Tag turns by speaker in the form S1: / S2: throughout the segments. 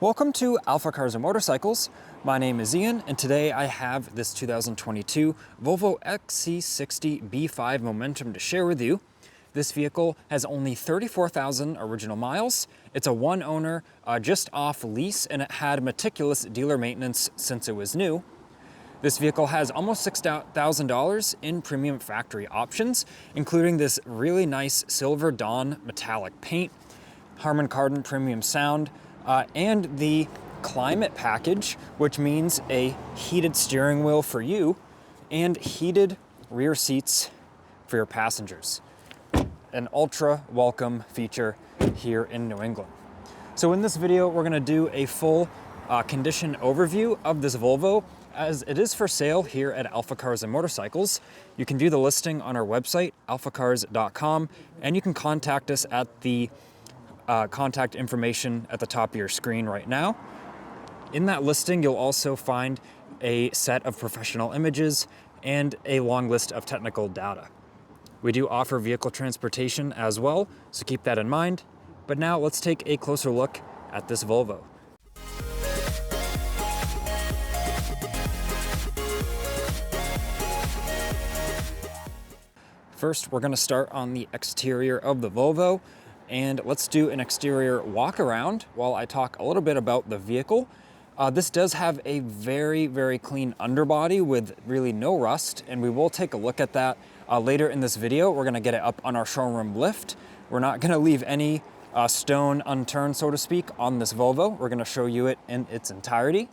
S1: Welcome to AlphaCars Motorcycles. My name is Ian, and today I have this 2022 Volvo XC60 B5 Momentum to share with you. This vehicle has only 34,000 original miles. It's a one owner, just off lease, and it had meticulous dealer maintenance since it was new. This vehicle has almost $6,000 in premium factory options, including this really nice Silver Dawn metallic paint, Harman Kardon premium sound, and the climate package, which means a heated steering wheel for you and heated rear seats for your passengers. An ultra welcome feature here in New England. So in this video, we're gonna do a full condition overview of this Volvo, as it is for sale here at AlphaCars Motorcycles. You can view the listing on our website, alphacars.com, and you can contact us at the contact information at the top of your screen right now. In that listing, you'll also find a set of professional images and a long list of technical data. We do offer vehicle transportation as well, so keep that in mind. But now let's take a closer look at this Volvo. First, we're gonna start on the exterior of the Volvo, and let's do an exterior walk around while I talk a little bit about the vehicle. This does have a very, very clean underbody with really no rust, and we will take a look at that later in this video. We're gonna get it up on our showroom lift. We're not gonna leave any stone unturned, so to speak, on this Volvo. We're gonna show you it in its entirety.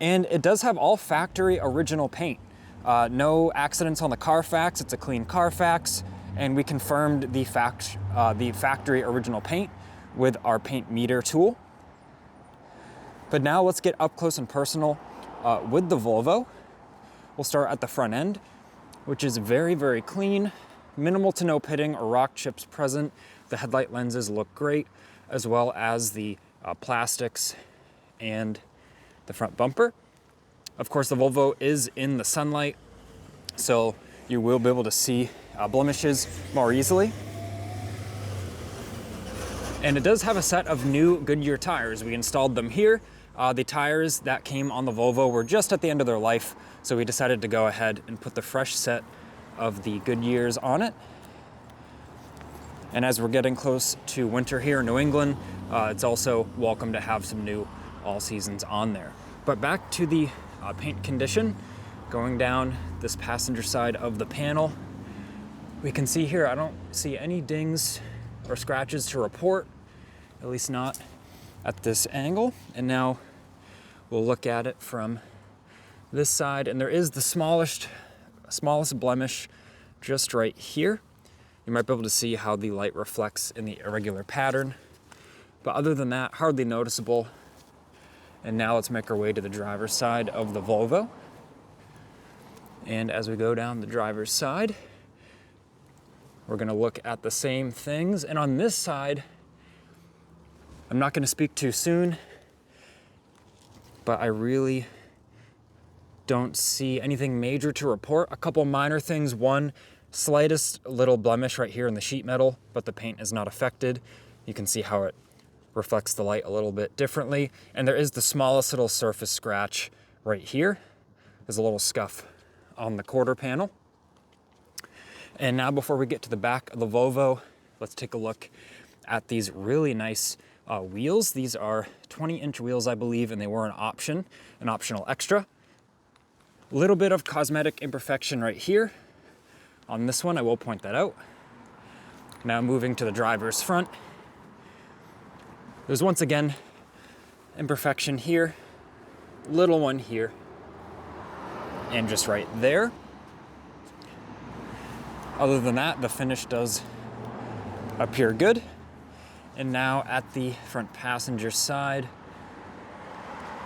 S1: And it does have all factory original paint. No accidents on the Carfax. It's a clean Carfax, and we confirmed the factory original paint with our paint meter tool. But now let's get up close and personal with the Volvo. We'll start at the front end, which is very, very clean. Minimal to no pitting or rock chips present. The headlight lenses look great, as well as the plastics and the front bumper. Of course, the Volvo is in the sunlight, so you will be able to see blemishes more easily. And it does have a set of new Goodyear tires. We installed them here. The tires that came on the Volvo were just at the end of their life, so we decided to go ahead and put the fresh set of the Goodyears on it. And as we're getting close to winter here in New England, it's also welcome to have some new all seasons on there. But back to the paint condition, going down this passenger side of the panel, we can see here, I don't see any dings or scratches to report, at least not at this angle. And now we'll look at it from this side, and there is the smallest blemish just right here. You might be able to see how the light reflects in the irregular pattern, but other than that, hardly noticeable. And now let's make our way to the driver's side of the Volvo. And as we go down the driver's side, we're gonna look at the same things. And on this side, I'm not gonna speak too soon, but I really don't see anything major to report. A couple minor things. One, slightest little blemish right here in the sheet metal, but the paint is not affected. You can see how it reflects the light a little bit differently. And there is the smallest little surface scratch right here. There's a little scuff on the quarter panel. And now before we get to the back of the Volvo, let's take a look at these really nice wheels. These are 20-inch wheels, I believe, and they were an optional extra. A little bit of cosmetic imperfection right here. On this one, I will point that out. Now moving to the driver's front. There's once again imperfection here, little one here, and just right there. Other than that, the finish does appear good. And now at the front passenger side,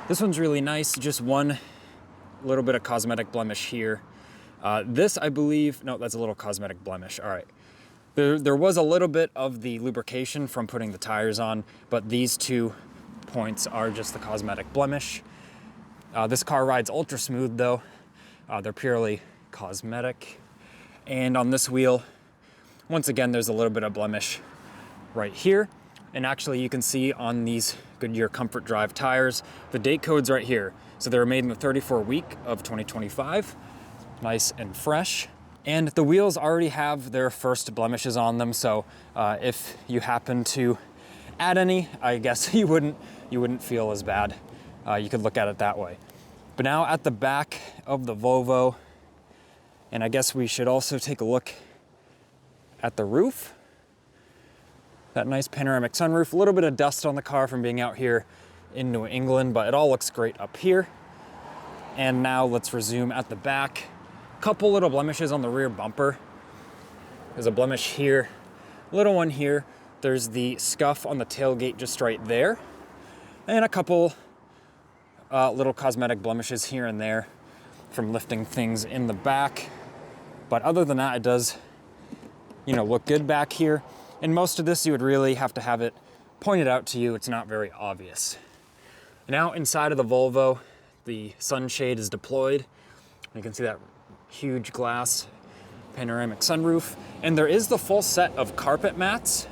S1: this one's really nice, just one little bit of cosmetic blemish here. This, I believe, no, that's a little cosmetic blemish, all right. There was a little bit of the lubrication from putting the tires on, but these 2 points are just the cosmetic blemish. This car rides ultra smooth though. They're purely cosmetic. And on this wheel, once again, there's a little bit of blemish right here. And actually you can see on these Goodyear Comfort Drive tires, the date code's right here. So they were made in the 34 week of 2025, nice and fresh. And the wheels already have their first blemishes on them. So if you happen to add any, I guess you wouldn't feel as bad. You could look at it that way. But now at the back of the Volvo, and I guess we should also take a look at the roof. That nice panoramic sunroof, a little bit of dust on the car from being out here in New England, but it all looks great up here. And now let's resume at the back. Couple little blemishes on the rear bumper. There's a blemish here, little one here. There's the scuff on the tailgate just right there. And a couple little cosmetic blemishes here and there from lifting things in the back. But other than that, it does, look good back here. And most of this, you would really have to have it pointed out to you. It's not very obvious. Now inside of the Volvo, the sunshade is deployed. You can see that huge glass panoramic sunroof. And there is the full set of carpet mats,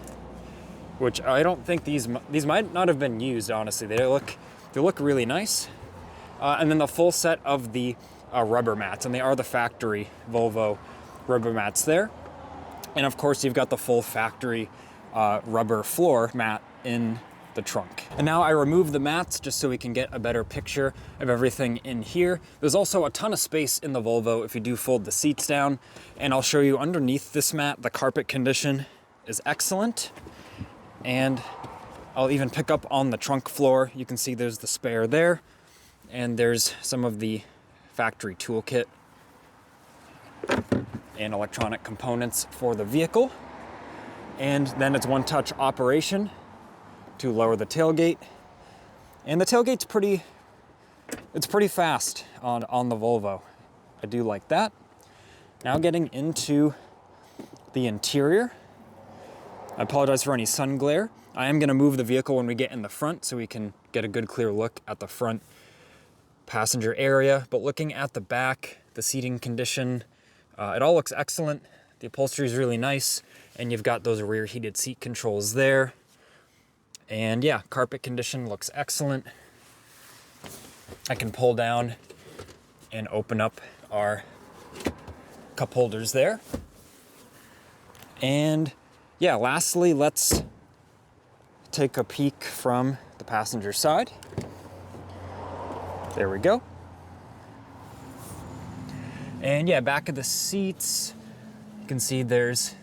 S1: which I don't think these might not have been used, honestly. They look really nice. And then the full set of the rubber mats, and they are the factory Volvo rubber mats there. And of course, you've got the full factory rubber floor mat in the trunk. And now I remove the mats just so we can get a better picture of everything in here. There's also a ton of space in the Volvo if you do fold the seats down. And I'll show you underneath this mat, the carpet condition is excellent. And I'll even pick up on the trunk floor. You can see there's the spare there. And there's some of the factory toolkit and electronic components for the vehicle. And then it's one-touch operation to lower the tailgate. And the tailgate's pretty fast on the Volvo. I do like that. Now getting into the interior. I apologize for any sun glare. I am gonna move the vehicle when we get in the front so we can get a good clear look at the front passenger area. But looking at the back, the seating condition, it all looks excellent. The upholstery is really nice, and you've got those rear heated seat controls there. And yeah, carpet condition looks excellent. I can pull down and open up our cup holders there. And yeah, lastly, let's take a peek from the passenger side. There we go. And yeah, back of the seats, you can see there's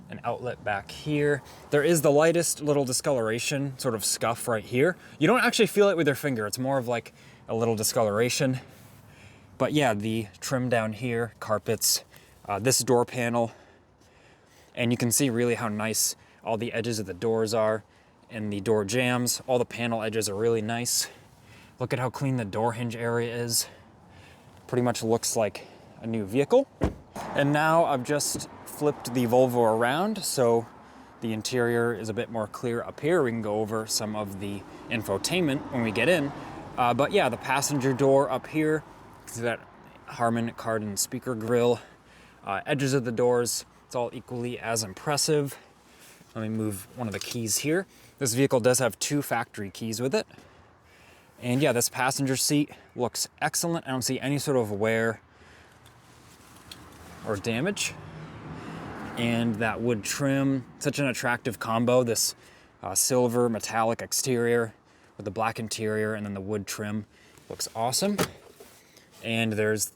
S1: an outlet back here. There is the lightest little discoloration, sort of scuff right here. You don't actually feel it with your finger. It's more of like a little discoloration. But yeah, the trim down here, carpets, this door panel, and you can see really how nice all the edges of the doors are and the door jambs. All the panel edges are really nice. Look at how clean the door hinge area is. Pretty much looks like a new vehicle. And now I've just flipped the Volvo around so the interior is a bit more clear up here. We can go over some of the infotainment when we get in. But yeah, the passenger door up here, you can see that Harman Kardon speaker grille. Edges of the doors, it's all equally as impressive. Let me move one of the keys here. This vehicle does have 2 factory keys with it. And yeah, this passenger seat looks excellent. I don't see any sort of wear or damage. And that wood trim, such an attractive combo. This silver metallic exterior with the black interior, and then the wood trim looks awesome. And there's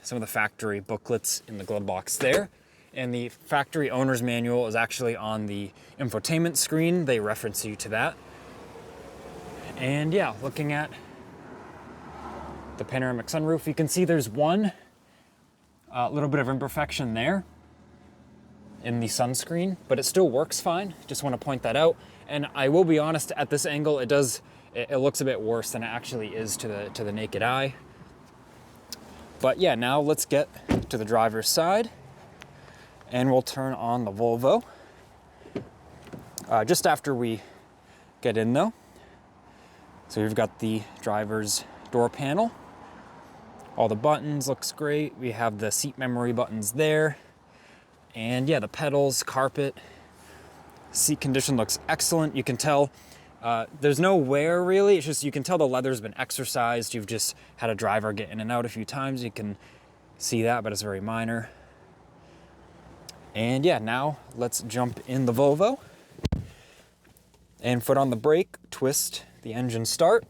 S1: some of the factory booklets in the glove box there. And the factory owner's manual is actually on the infotainment screen. They reference you to that. And yeah, looking at the panoramic sunroof, you can see there's one little bit of imperfection there in the sunscreen, but it still works fine. Just want to point that out. And I will be honest, at this angle, it looks a bit worse than it actually is to the naked eye. But yeah, now let's get to the driver's side, and we'll turn on the Volvo. Just after we get in though. So we've got the driver's door panel. All the buttons looks great. We have the seat memory buttons there. And yeah, the pedals, carpet, Seat condition looks excellent. You can tell there's no wear really. It's just you can tell the leather's been exercised. You've just had a driver get in and out a few times. You can see that, but it's very minor. And yeah, now let's jump in the Volvo. And foot on the brake, twist the engine start.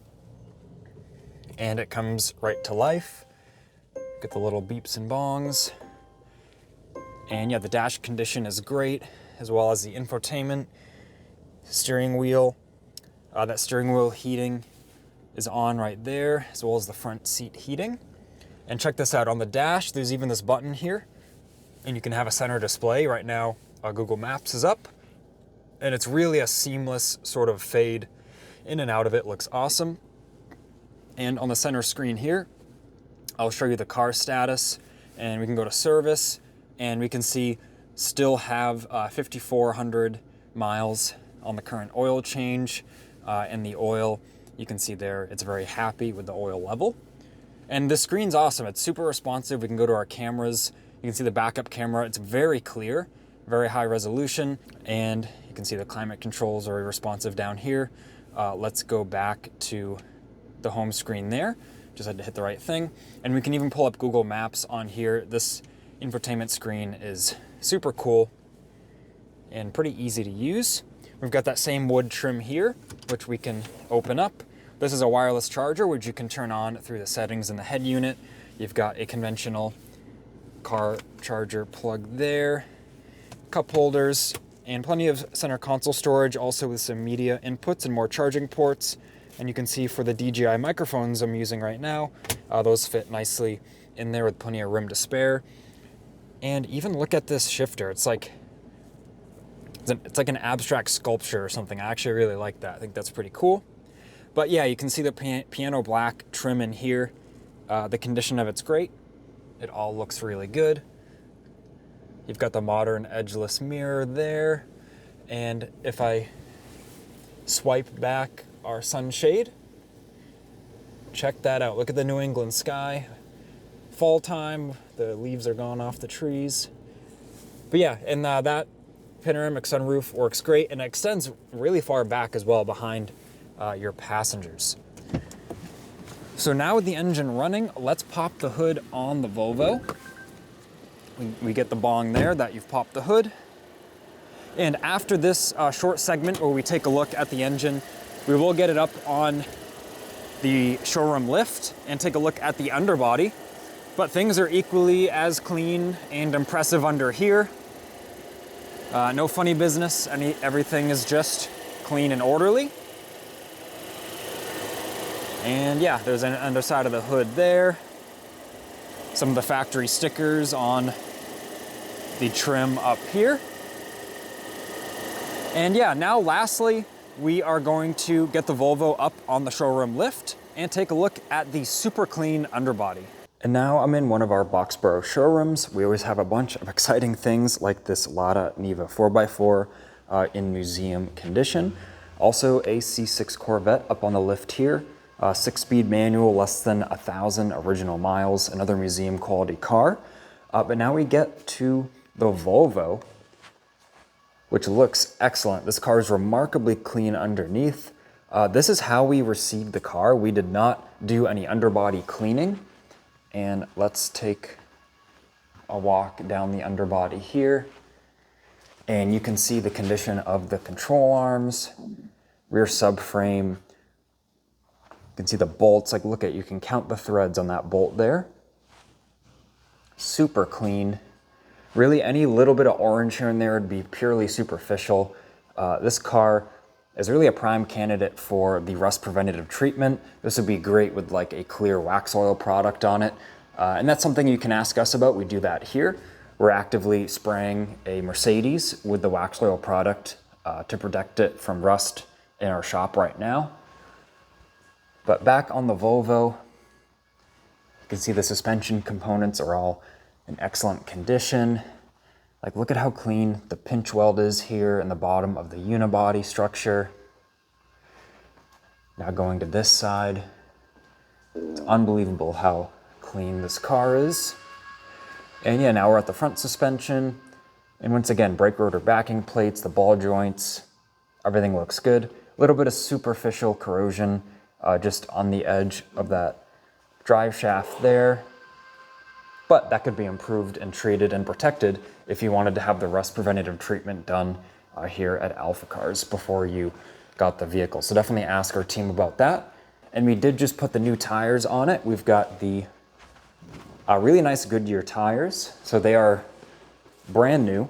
S1: And it comes right to life. Get the little beeps and bongs. And yeah, the dash condition is great, as well as the infotainment, steering wheel. That steering wheel heating is on right there, as well as the front seat heating. And check this out, on the dash, there's even this button here, and you can have a center display. Right now, Google Maps is up, and it's really a seamless sort of fade in and out of it. Looks awesome. And on the center screen here, I'll show you the car status, and we can go to service, and we can see still have 5,400 miles on the current oil change. And the oil, you can see there, it's very happy with the oil level. And this screen's awesome. It's super responsive. We can go to our cameras. You can see the backup camera. It's very clear, very high resolution. And you can see the climate controls are responsive down here. Let's go back to the home screen there. Just had to hit the right thing. And we can even pull up Google Maps on here. This infotainment screen is super cool and pretty easy to use. We've got that same wood trim here, which we can open up. This is a wireless charger, which you can turn on through the settings in the head unit. You've got a conventional car charger plug there, cup holders, and plenty of center console storage, also with some media inputs and more charging ports. And you can see for the DJI microphones I'm using right now, those fit nicely in there with plenty of room to spare. And even look at this shifter. It's like an abstract sculpture or something. I actually really like that. I think that's pretty cool. But yeah, you can see the piano black trim in here. The condition of it's great. It all looks really good. You've got the modern edgeless mirror there. And if I swipe back our sunshade, check that out. Look at the New England sky. Fall time, the leaves are gone off the trees. But yeah, and that panoramic sunroof works great, and it extends really far back as well behind your passengers. So now with the engine running, let's pop the hood on the Volvo. We get the bong there that you've popped the hood. And after this short segment where we take a look at the engine, we will get it up on the showroom lift and take a look at the underbody. But things are equally as clean and impressive under here. No funny business, everything is just clean and orderly. And yeah, there's an underside of the hood there. Some of the factory stickers on the trim up here. And yeah, now lastly, we are going to get the Volvo up on the showroom lift and take a look at the super clean underbody. And now I'm in one of our Boxborough showrooms. We always have a bunch of exciting things like this Lada Niva 4x4 in museum condition. Also a C6 Corvette up on the lift here. 6-speed manual, less than 1,000 original miles, another museum quality car. But now we get to the Volvo, which looks excellent. This car is remarkably clean underneath. This is how we received the car. We did not do any underbody cleaning. And let's take a walk down the underbody here. And you can see the condition of the control arms, rear subframe. You can see the bolts, like look at, you can count the threads on that bolt there. Super clean. Really any little bit of orange here and there would be purely superficial. This car is really a prime candidate for the rust preventative treatment. This would be great with like a clear wax oil product on it. And that's something you can ask us about. We do that here. We're actively spraying a Mercedes with the wax oil product to protect it from rust in our shop right now. But back on the Volvo, you can see the suspension components are all in excellent condition. Like look at how clean the pinch weld is here in the bottom of the unibody structure. Now going to this side, it's unbelievable how clean this car is. And yeah, now we're at the front suspension. And once again, brake rotor backing plates, the ball joints, everything looks good. A little bit of superficial corrosion just on the edge of that drive shaft there. But that could be improved and treated and protected if you wanted to have the rust preventative treatment done here at AlphaCars before you got the vehicle. So definitely ask our team about that. And we did just put the new tires on it. We've got the really nice Goodyear tires. So they are brand new.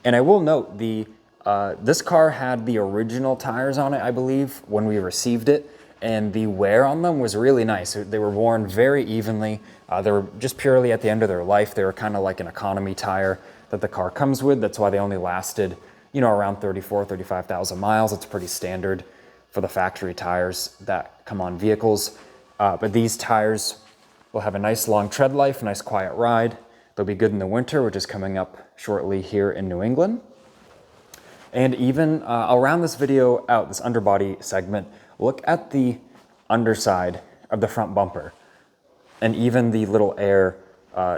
S1: And I will note, this car had the original tires on it, I believe, when we received it. And the wear on them was really nice. They were worn very evenly. They were just purely at the end of their life. They were kind of like an economy tire that the car comes with. That's why they only lasted, around 35,000 miles. It's pretty standard for the factory tires that come on vehicles. But these tires will have a nice long tread life, nice quiet ride. They'll be good in the winter, which is coming up shortly here in New England. And even, I'll round this video out, this underbody segment. Look at the underside of the front bumper and even the little air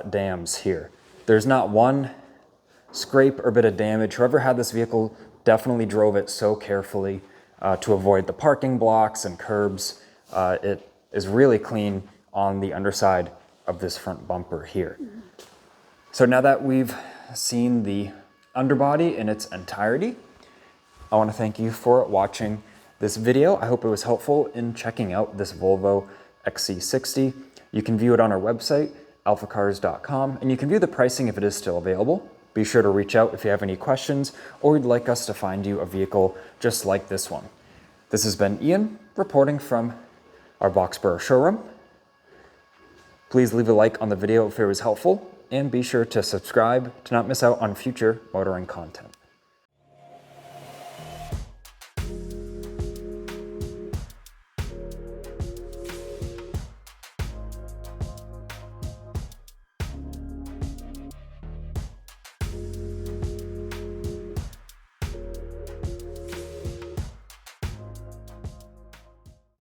S1: dams here. There's not one scrape or bit of damage. Whoever had this vehicle definitely drove it so carefully to avoid the parking blocks and curbs. It is really clean on the underside of this front bumper here. So now that we've seen the underbody in its entirety, I want to thank you for watching this video. I hope it was helpful in checking out this Volvo XC60. You can view it on our website, alphacars.com, and you can view the pricing if it is still available. Be sure to reach out if you have any questions or you'd like us to find you a vehicle just like this one. This has been Ian reporting from our Boxborough showroom. Please leave a like on the video if it was helpful, and be sure to subscribe to not miss out on future motoring content.